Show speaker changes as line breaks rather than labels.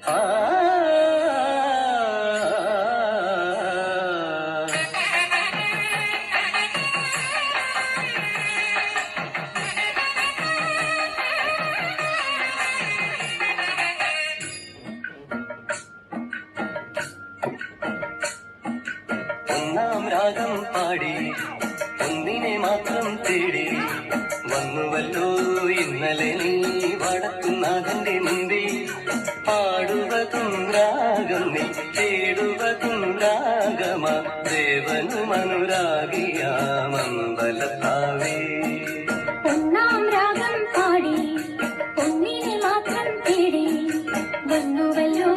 ആ ഒന്നാം രാഗം പാടി ഒന്നിനെ മാത്രം തേടി വന്നുവല്ലോ ഇന്നലെ നീ വടക്കുന്നാഥന്റെ മുമ്പിൽ പാടുവതും രാഗം നീ തേടുവതും രാഗമാ ദേവനുമനുരാഗിയാമമ്പലത്താവേ
ഒന്നാം രാഗം പാടി ഒന്നിനെ മാത്രം തേടി വന്നുവല്ലോ